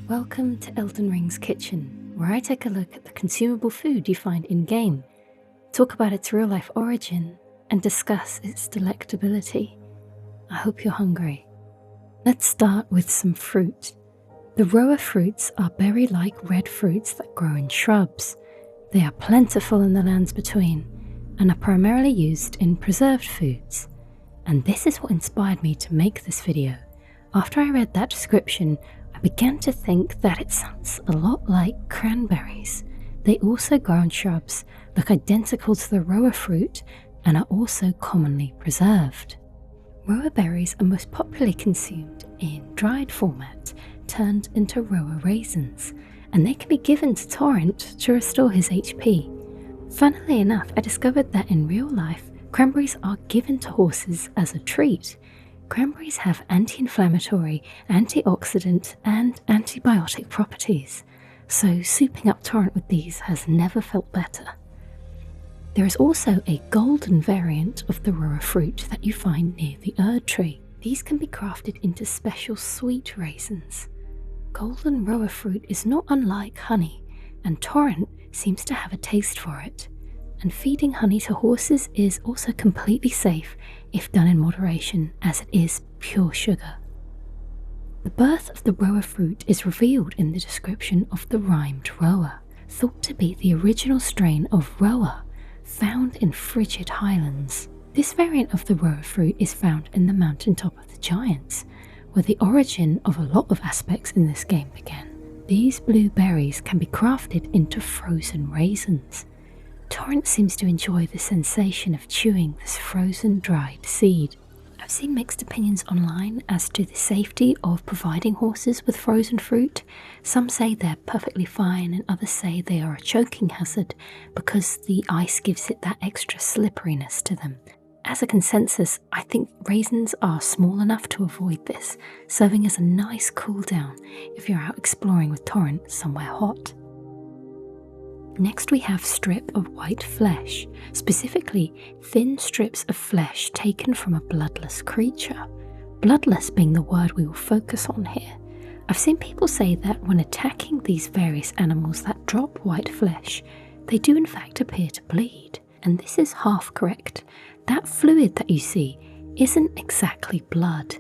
Welcome to Elden Ring's kitchen, where I take a look at the consumable food you find in-game, talk about its real-life origin, and discuss its delectability. I hope you're hungry. Let's start with some fruit. The roa fruits are berry-like red fruits that grow in shrubs. They are plentiful in the lands between, and are primarily used in preserved foods. And this is what inspired me to make this video. After I read that description, I began to think that it sounds a lot like cranberries. They also grow on shrubs, look identical to the roa fruit, and are also commonly preserved. Roa berries are most popularly consumed in dried format, turned into roa raisins, and they can be given to Torrent to restore his HP. Funnily enough, I discovered that in real life, cranberries are given to horses as a treat. Cranberries have anti-inflammatory, antioxidant, and antibiotic properties, so souping up Torrent with these has never felt better. There is also a golden variant of the roa fruit that you find near the Erd tree. These can be crafted into special sweet raisins. Golden roa fruit is not unlike honey, and Torrent seems to have a taste for it. And feeding honey to horses is also completely safe if done in moderation, as it is pure sugar. The birth of the roa fruit is revealed in the description of the rhymed roa, thought to be the original strain of roa found in frigid highlands. This variant of the roa fruit is found in the mountaintop of the giants, where the origin of a lot of aspects in this game began. These blue berries can be crafted into frozen raisins. Torrent seems to enjoy the sensation of chewing this frozen dried seed. I've seen mixed opinions online as to the safety of providing horses with frozen fruit. Some say they're perfectly fine and others say they are a choking hazard because the ice gives it that extra slipperiness to them. As a consensus, I think raisins are small enough to avoid this, serving as a nice cool down if you're out exploring with Torrent somewhere hot. Next we have strip of white flesh, specifically thin strips of flesh taken from a bloodless creature. Bloodless being the word we will focus on here. I've seen people say that when attacking these various animals that drop white flesh, they do in fact appear to bleed, and this is half correct. That fluid that you see isn't exactly blood.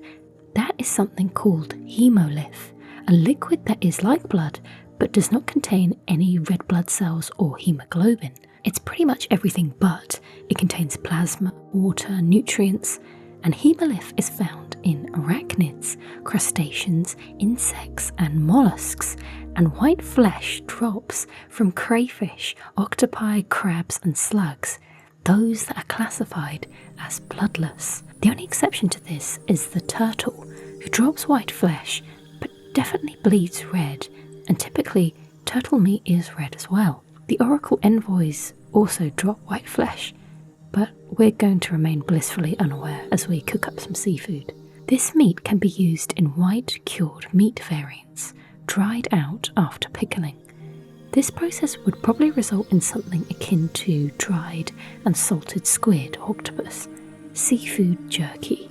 That is something called hemolymph, a liquid that is like blood but does not contain any red blood cells or hemoglobin. It's pretty much everything but. It contains plasma, water, nutrients, and hemolymph is found in arachnids, crustaceans, insects, and mollusks, and white flesh drops from crayfish, octopi, crabs, and slugs, those that are classified as bloodless. The only exception to this is the turtle, who drops white flesh, but definitely bleeds red, and typically turtle meat is red as well. The Oracle envoys also drop white flesh, but we're going to remain blissfully unaware as we cook up some seafood. This meat can be used in white cured meat variants, dried out after pickling. This process would probably result in something akin to dried and salted squid or octopus, seafood jerky.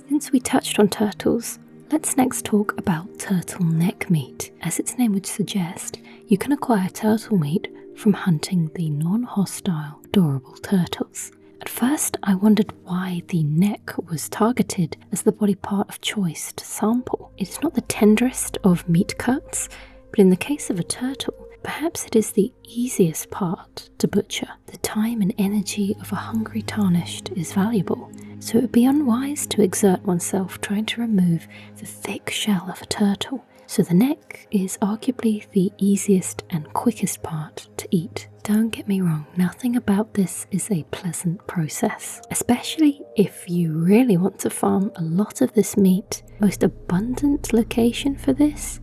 Since we touched on turtles, let's next talk about turtle neck meat. As its name would suggest, you can acquire turtle meat from hunting the non-hostile, adorable turtles. At first, I wondered why the neck was targeted as the body part of choice to sample. It's not the tenderest of meat cuts, but in the case of a turtle, perhaps it is the easiest part to butcher. The time and energy of a hungry tarnished is valuable, so it would be unwise to exert oneself trying to remove the thick shell of a turtle, so the neck is arguably the easiest and quickest part to eat. Don't get me wrong, nothing about this is a pleasant process, especially if you really want to farm a lot of this meat. Most abundant location for this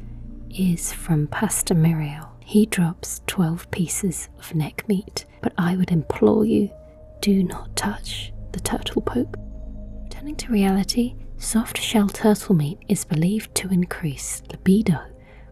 is from Pastor Miriel. He drops 12 pieces of neck meat, but I would implore you, do not touch the turtle poke. Returning to reality, soft shell turtle meat is believed to increase libido,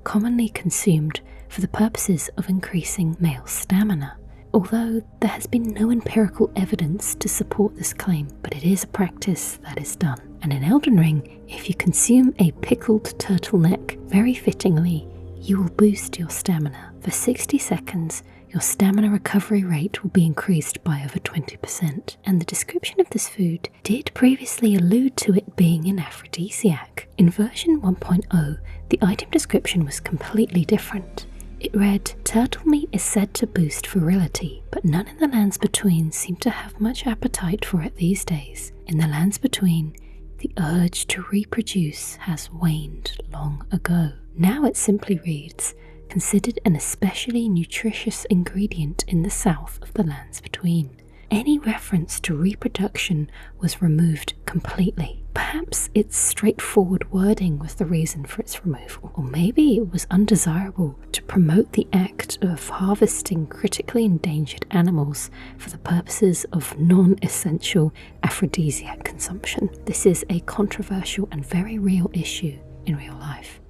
commonly consumed for the purposes of increasing male stamina. Although there has been no empirical evidence to support this claim, but it is a practice that is done. And in Elden Ring, if you consume a pickled turtleneck, very fittingly, you will boost your stamina. For 60 seconds, your stamina recovery rate will be increased by over 20%. And the description of this food did previously allude to it being an aphrodisiac. In version 1.0, the item description was completely different. It read, "Turtle meat is said to boost virility, but none in the lands between seem to have much appetite for it these days. In the lands between, the urge to reproduce has waned long ago." Now it simply reads, "Considered an especially nutritious ingredient in the south of the lands between." Any reference to reproduction was removed completely. Perhaps its straightforward wording was the reason for its removal, or maybe it was undesirable to promote the act of harvesting critically endangered animals for the purposes of non-essential aphrodisiac consumption. This is a controversial and very real issue in real life.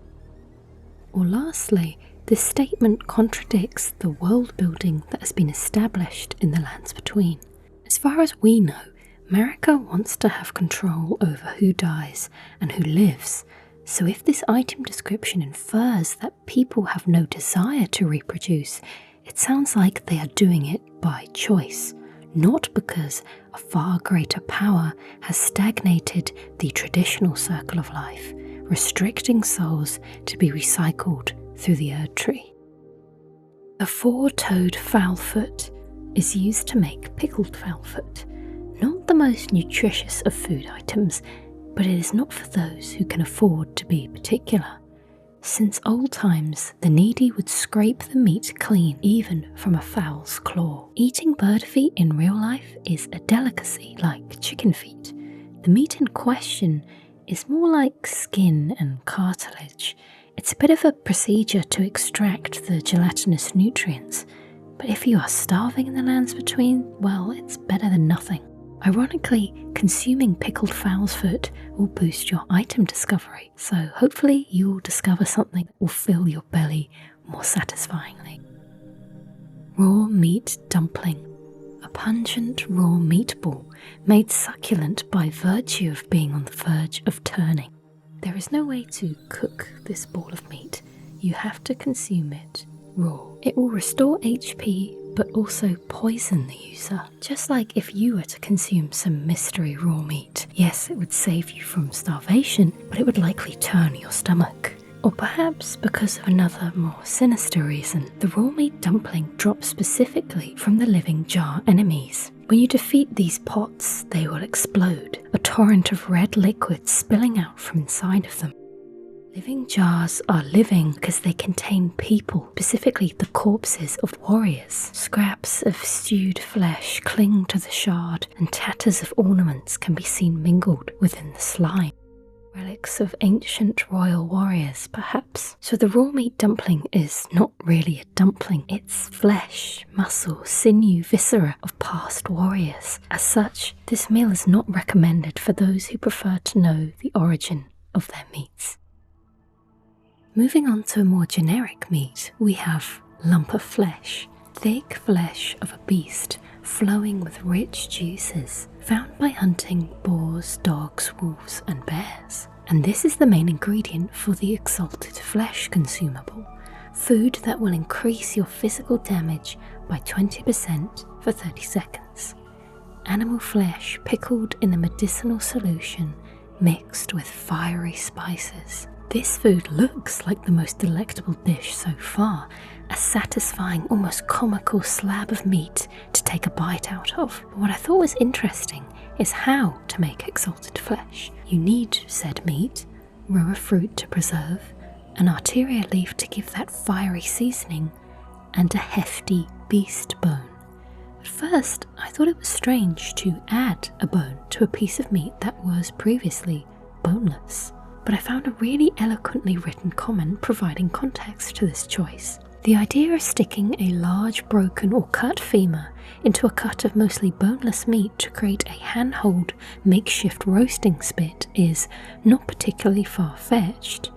Or lastly, this statement contradicts the world building that has been established in the lands between. As far as we know, Marika wants to have control over who dies and who lives, so if this item description infers that people have no desire to reproduce, it sounds like they are doing it by choice, not because a far greater power has stagnated the traditional circle of life, restricting souls to be recycled through the Erd tree. A four-toed fowlfoot is used to make pickled fowlfoot. Not the most nutritious of food items, but it is not for those who can afford to be particular. Since old times, the needy would scrape the meat clean even from a fowl's claw. Eating bird feet in real life is a delicacy like chicken feet. The meat in question is more like skin and cartilage. It's a bit of a procedure to extract the gelatinous nutrients, but if you are starving in the lands between, well, it's better than nothing. Ironically, consuming pickled fowl's foot will boost your item discovery, so hopefully you'll discover something that will fill your belly more satisfyingly. Raw meat dumpling. A pungent raw meatball made succulent by virtue of being on the verge of turning. There is no way to cook this ball of meat. You have to consume it raw. It will restore HP but also poison the user. Just like if you were to consume some mystery raw meat. Yes, it would save you from starvation, but it would likely turn your stomach. Or perhaps because of another more sinister reason, the raw meat dumpling drops specifically from the living jar enemies. When you defeat these pots, they will explode, a torrent of red liquid spilling out from inside of them. Living jars are living because they contain people, specifically the corpses of warriors. Scraps of stewed flesh cling to the shard, and tatters of ornaments can be seen mingled within the slime. Relics of ancient royal warriors, perhaps. So the raw meat dumpling is not really a dumpling. It's flesh, muscle, sinew, viscera of past warriors. As such, this meal is not recommended for those who prefer to know the origin of their meats. Moving on to a more generic meat, we have lump of flesh. Thick flesh of a beast, flowing with rich juices, found by hunting boars, dogs, wolves and bears. And this is the main ingredient for the exalted flesh consumable, food that will increase your physical damage by 20% for 30 seconds. Animal flesh pickled in a medicinal solution mixed with fiery spices. This food looks like the most delectable dish so far, a satisfying, almost comical slab of meat to take a bite out of. But what I thought was interesting is how to make exalted flesh. You need said meat, raw fruit to preserve, an arteria leaf to give that fiery seasoning, and a hefty beast bone. At first, I thought it was strange to add a bone to a piece of meat that was previously boneless, but I found a really eloquently written comment providing context to this choice. The idea of sticking a large broken or cut femur into a cut of mostly boneless meat to create a handhold makeshift roasting spit is not particularly far-fetched,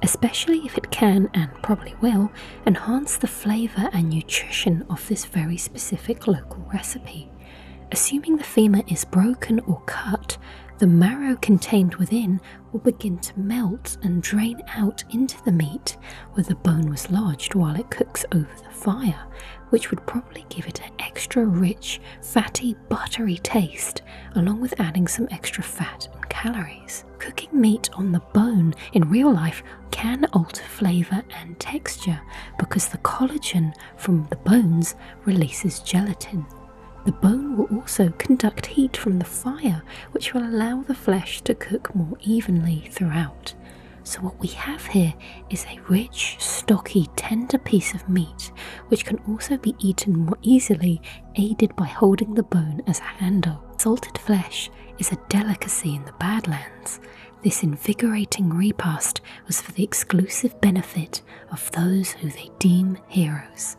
especially if it can, and probably will, enhance the flavour and nutrition of this very specific local recipe. Assuming the femur is broken or cut, The marrow contained within will begin to melt and drain out into the meat where the bone was lodged while it cooks over the fire, which would probably give it an extra rich, fatty, buttery taste, along with adding some extra fat and calories. Cooking meat on the bone in real life can alter flavour and texture because the collagen from the bones releases gelatin. The bone will also conduct heat from the fire, which will allow the flesh to cook more evenly throughout. So what we have here is a rich, stocky, tender piece of meat, which can also be eaten more easily, aided by holding the bone as a handle. Salted flesh is a delicacy in the Badlands. This invigorating repast was for the exclusive benefit of those who they deem heroes.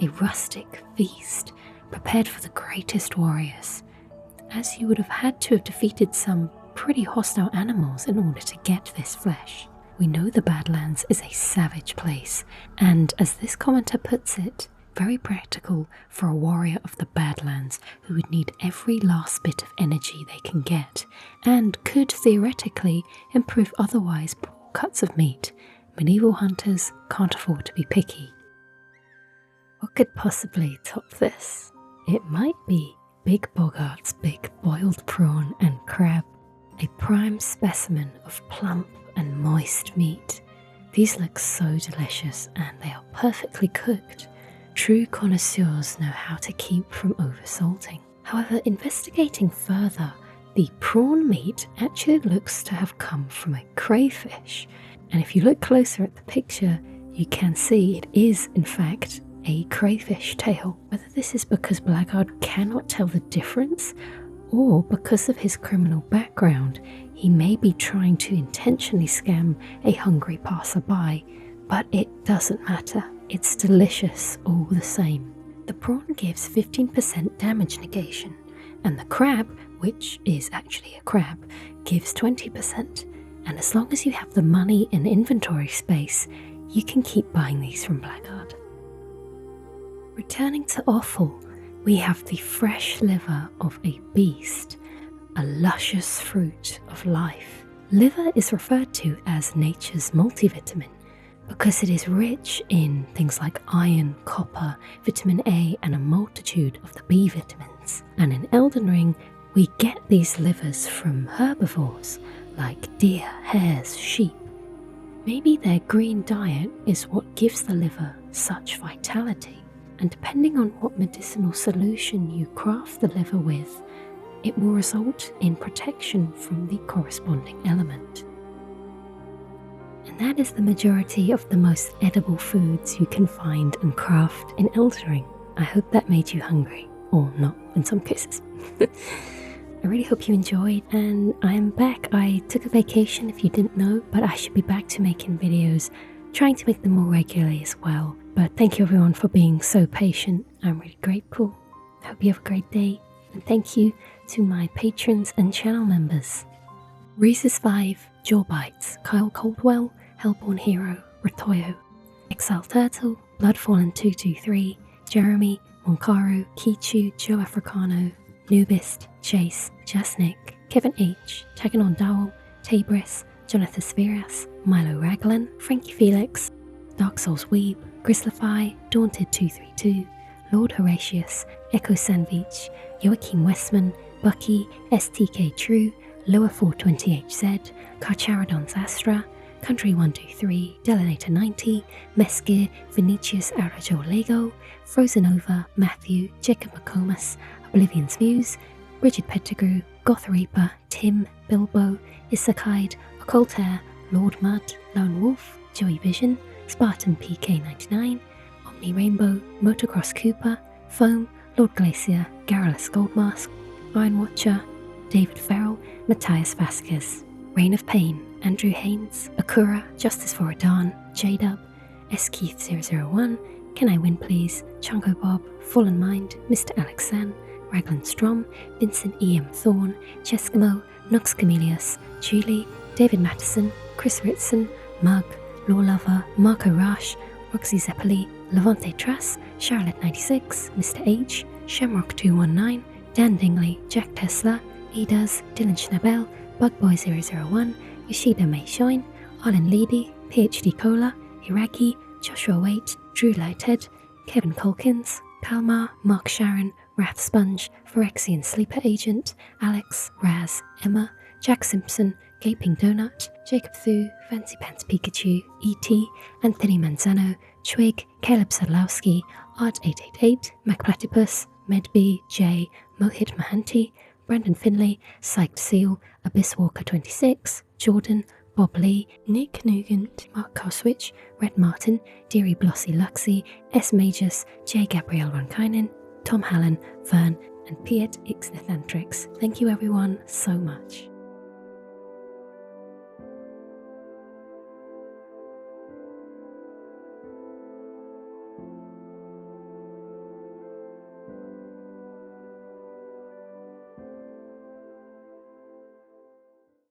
A rustic feast prepared for the greatest warriors, as you would have had to have defeated some pretty hostile animals in order to get this flesh. We know the Badlands is a savage place, and as this commenter puts it, very practical for a warrior of the Badlands who would need every last bit of energy they can get, and could theoretically improve otherwise poor cuts of meat. Medieval hunters can't afford to be picky. What could possibly top this? It might be Big Boggart's big boiled prawn and crab, a prime specimen of plump and moist meat. These look so delicious and they are perfectly cooked. True connoisseurs know how to keep from oversalting. However, investigating further, the prawn meat actually looks to have come from a crayfish, and if you look closer at the picture, you can see it is in fact a crayfish tail. Whether this is because Blackguard cannot tell the difference, or because of his criminal background, he may be trying to intentionally scam a hungry passerby, but it doesn't matter. It's delicious all the same. The prawn gives 15% damage negation, and the crab, which is actually a crab, gives 20%. And as long as you have the money and inventory space, you can keep buying these from Blackguard. Returning to offal, we have the fresh liver of a beast, a luscious fruit of life. Liver is referred to as nature's multivitamin because it is rich in things like iron, copper, vitamin A, and a multitude of the B vitamins. And in Elden Ring, we get these livers from herbivores like deer, hares, sheep. Maybe their green diet is what gives the liver such vitality. And depending on what medicinal solution you craft the liver with, it will result in protection from the corresponding element. And that is the majority of the most edible foods you can find and craft in Elden Ring. I hope that made you hungry, or not in some cases. I really hope you enjoyed, and I am back. I took a vacation if you didn't know, but I should be back to making videos, trying to make them more regularly as well. But thank you everyone for being so patient. I'm really grateful. I hope you have a great day. And thank you to my patrons and channel members. Reese's 5, Jaw Bites, Kyle Coldwell, Hellborn Hero, Ratoyo, Exile Turtle, Bloodfallen 223, Jeremy, Monkaru, Kichu, Joe Africano, Nubist, Chase, Jasnick, Kevin H, Taganon Dowell, Tabris, Jonathan Spheras, Milo Raglan, Frankie Felix, Dark Souls Weeb, Grislify, Daunted 232, Lord Horatius, Echo Sandvich, Joachim Westman, Bucky, STK True, Lower 420HZ, Carcharodon's Astra, Country 123, Delanator 90, Meskir, Vinicius Arajo Lego, Frozen Over, Matthew, Jacob McComas, Oblivion's Muse, Bridget Pettigrew, Goth Reaper, Tim, Bilbo, Issachide, Occultaire, Lord Mud, Lone Wolf, Joey Vision, Spartan PK99, Omni Rainbow, Motocross Cooper, Foam, Lord Glacier, Garrulus Goldmask, Iron Watcher, David Farrell, Matthias Vasquez, Reign of Pain, Andrew Haynes, Akura, Justice for Adan, J-Dub, S Keith 001, Can I Win Please, Chungo Bob, Fallen Mind, Mr. Alex San, Raglan Strom, Vincent E.M. Thorne, Cheskimo, Nox Camelius, Julie, David Mattison, Chris Ritson, Mug, Law Lover, Marco Rash, Roxy Zeppeli, Levante Truss, Charlotte 96, Mr. H, Shamrock 219, Dan Dingley, Jack Tesla, Edaz, Dylan Schnabel, Bugboy001, Yoshida May Shine, Arlen Leedy, PhD Cola, Hiragi, Joshua Waite, Drew Lighthead, Kevin Colkins, Kalmar, Mark Sharon, Wrath Sponge, Phyrexian Sleeper Agent, Alex, Raz, Emma, Jack Simpson, Gaping Donut, Jacob Thu, Fancy Pants Pikachu, E.T., Anthony Manzano, Twig, Caleb Sadlowski, Art888, Mac Platypus, Medb, J, Mohit Mahanti, Brandon Finlay, Psyched Seal, Abyss Walker 26, Jordan, Bob Lee, Nick Nugent, Mark Coswich, Red Martin, Deary Blossy Luxy, S. Magus, J. Gabrielle Ronkainen, Tom Hallen, Vern, and Piet Ixnathantrix. Thank you everyone so much.